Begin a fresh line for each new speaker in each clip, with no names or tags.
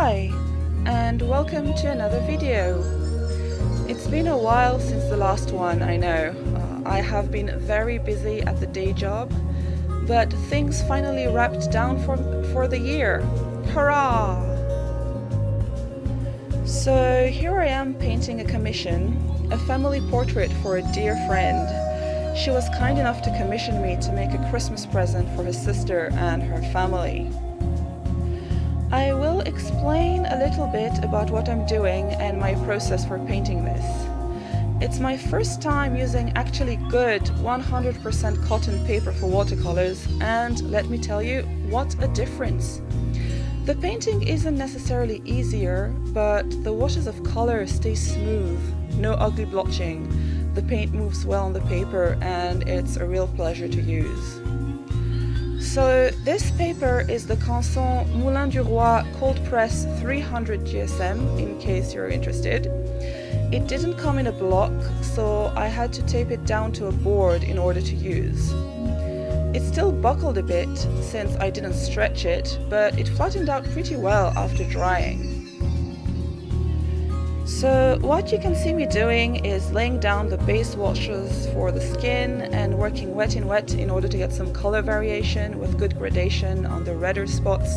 Hi, and welcome to another video. It's been a while since the last one, I know. I have been very busy at the day job, but things finally wrapped down for the year. Hurrah! So here I am painting a commission, a family portrait for a dear friend. She was kind enough to commission me to make a Christmas present for her sister and her family. I will explain a little bit about what I'm doing and my process for painting this. It's my first time using actually good 100% cotton paper for watercolors, and let me tell you, what a difference! The painting isn't necessarily easier, but the washes of color stay smooth, no ugly blotching, the paint moves well on the paper, and it's a real pleasure to use. So this paper is the Canson Moulin du Roy Cold Press 300 GSM, in case you're interested. It didn't come in a block, so I had to tape it down to a board in order to use. It still buckled a bit since I didn't stretch it, but it flattened out pretty well after drying. So what you can see me doing is laying down the base washes for the skin and working wet in wet in order to get some color variation with good gradation on the redder spots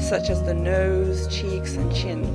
such as the nose, cheeks and chin.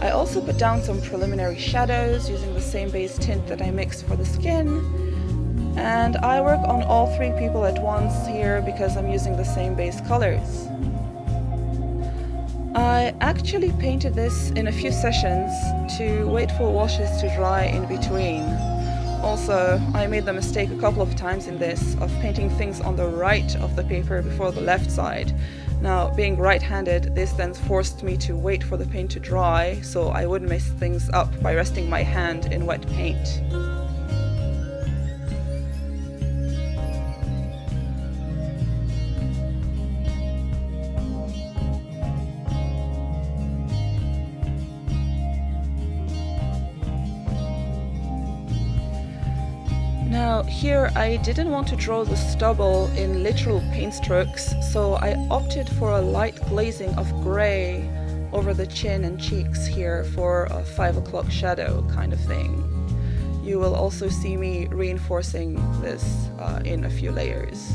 I also put down some preliminary shadows using the same base tint that I mixed for the skin, and I work on all three people at once here because I'm using the same base colors. I actually painted this in a few sessions to wait for washes to dry in between. Also, I made the mistake a couple of times in this of painting things on the right of the paper before the left side. Now, being right-handed, this then forced me to wait for the paint to dry so I wouldn't mess things up by resting my hand in wet paint. Now here I didn't want to draw the stubble in literal paint strokes, so I opted for a light glazing of grey over the chin and cheeks here for a 5 o'clock shadow kind of thing. You will also see me reinforcing this in a few layers.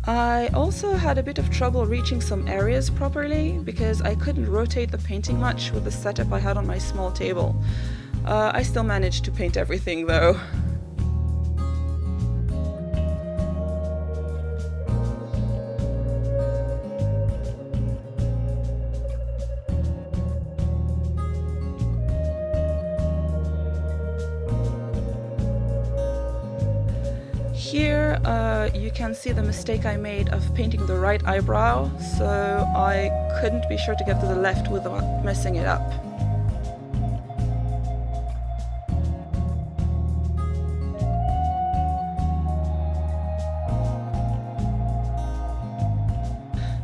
I also had a bit of trouble reaching some areas properly because I couldn't rotate the painting much with the setup I had on my small table. I still managed to paint everything though. Here you can see the mistake I made of painting the right eyebrow, so I couldn't be sure to get to the left without messing it up.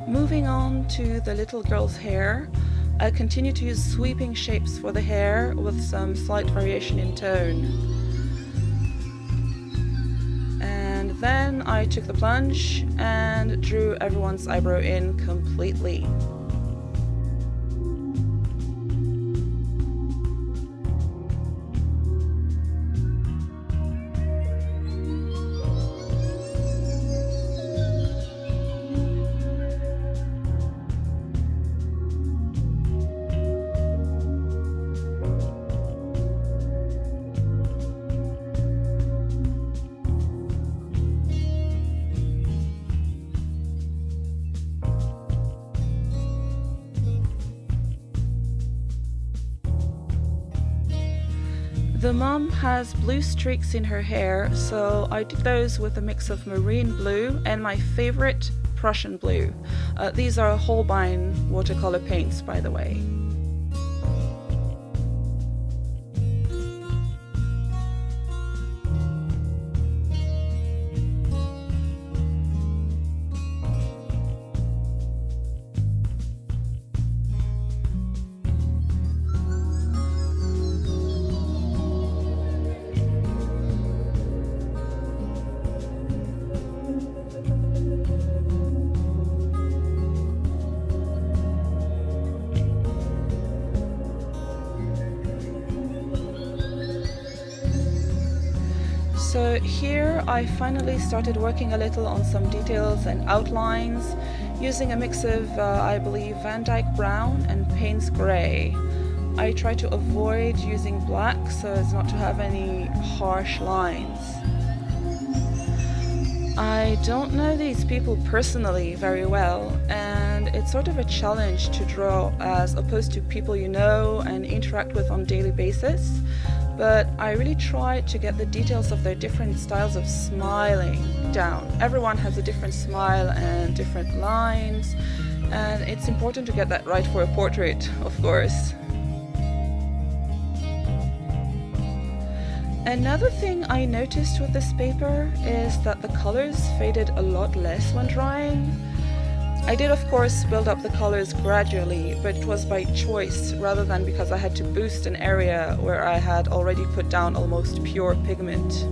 Moving on to the little girl's hair, I continue to use sweeping shapes for the hair with some slight variation in tone. And then I took the plunge and drew everyone's eyebrow in completely. The mum has blue streaks in her hair, so I did those with a mix of marine blue and my favorite Prussian blue. These are Holbein watercolor paints, by the way. So here I finally started working a little on some details and outlines using a mix of, I believe, Van Dyke Brown and Payne's Grey. I try to avoid using black so as not to have any harsh lines. I don't know these people personally very well, and it's sort of a challenge to draw as opposed to people you know and interact with on a daily basis. But I really try to get the details of their different styles of smiling down. Everyone has a different smile and different lines, and it's important to get that right for a portrait, of course. Another thing I noticed with this paper is that the colors faded a lot less when drying. I did of course build up the colors gradually, but it was by choice rather than because I had to boost an area where I had already put down almost pure pigment.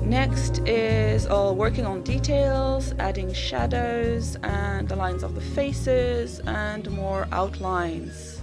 Next is all working on details, adding shadows and the lines of the faces and more outlines.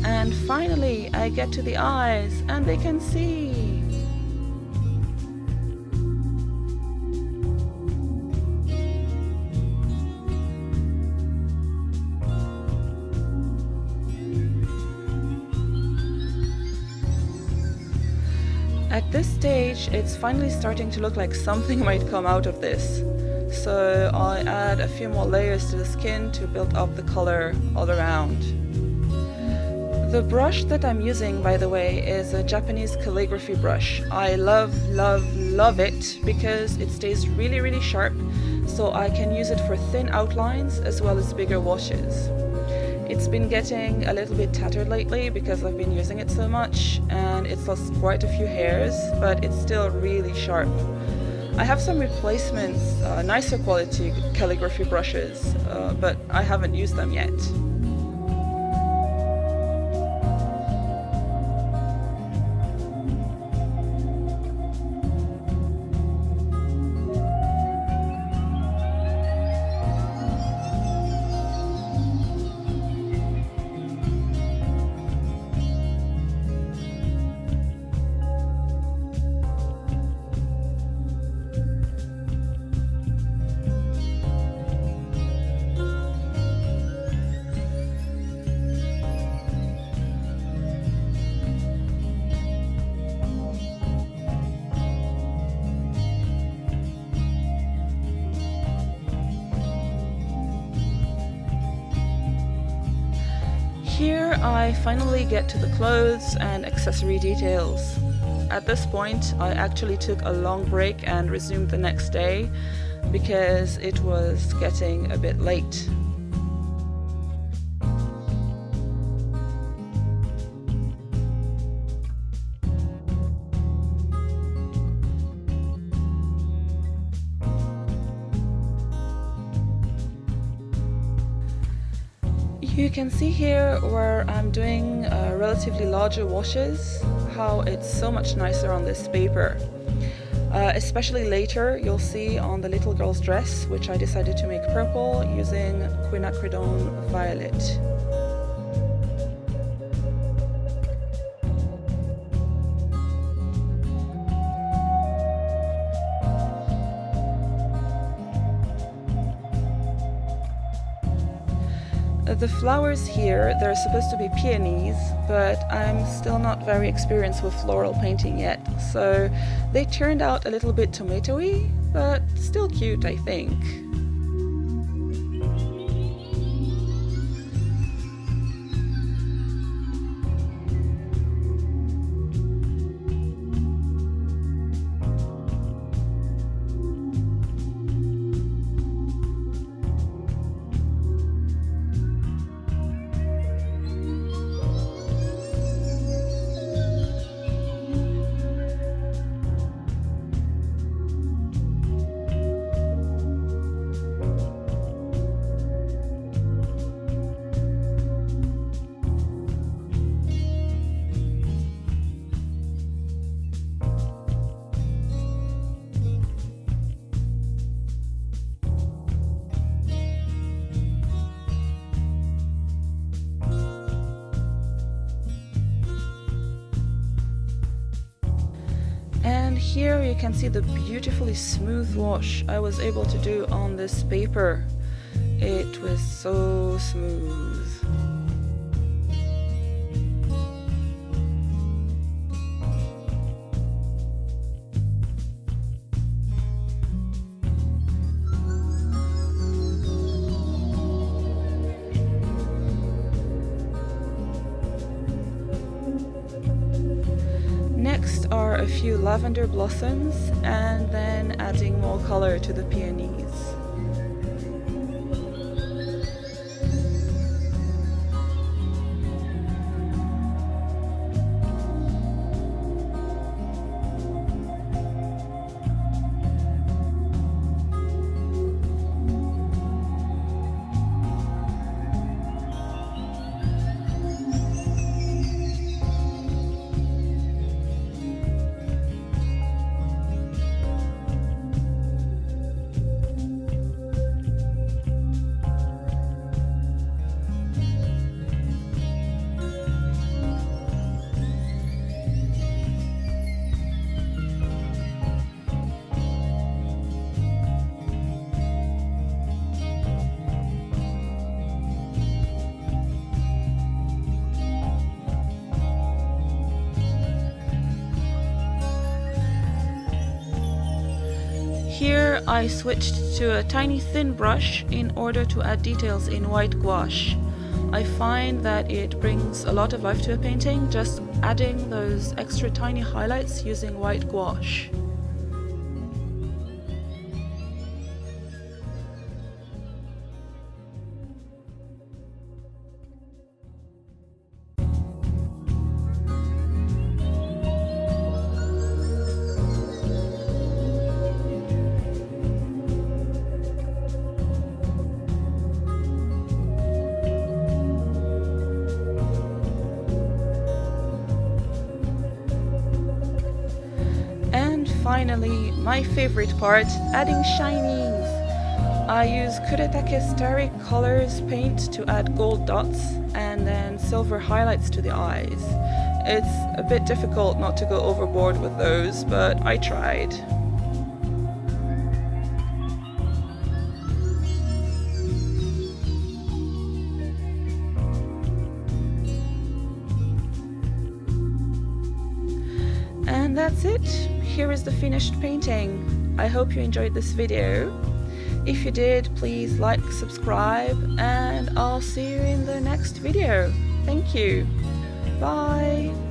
And finally, I get to the eyes, and they can see. At this stage, it's finally starting to look like something might come out of this. So I add a few more layers to the skin to build up the color all around. The brush that I'm using, by the way, is a Japanese calligraphy brush. I love it because it stays really sharp, so I can use it for thin outlines as well as bigger washes. It's been getting a little bit tattered lately because I've been using it so much, and it's lost quite a few hairs, but it's still really sharp. I have some replacements, nicer quality calligraphy brushes, but I haven't used them yet. Here I finally get to the clothes and accessory details. At this point I actually took a long break and resumed the next day because it was getting a bit late. You can see here where I'm doing relatively larger washes, how it's so much nicer on this paper. Especially later, you'll see on the little girl's dress, which I decided to make purple using quinacridone violet. The flowers here, they're supposed to be peonies, but I'm still not very experienced with floral painting yet, so they turned out a little bit tomatoey, but still cute, I think. here you can see the beautifully smooth wash I was able to do on this paper. It was so smooth. Next are a few lavender blossoms and then adding more color to the peonies. Here I switched to a tiny thin brush in order to add details in white gouache. I find that it brings a lot of life to a painting, just adding those extra tiny highlights using white gouache. Finally, my favorite part, adding shinies. I use Kuretake Starry Colors paint to add gold dots and then silver highlights to the eyes. It's a bit difficult not to go overboard with those, but I tried. And that's it. Here is the finished painting. I hope you enjoyed this video. If you did, please like, subscribe, and I'll see you in the next video. Thank you. Bye.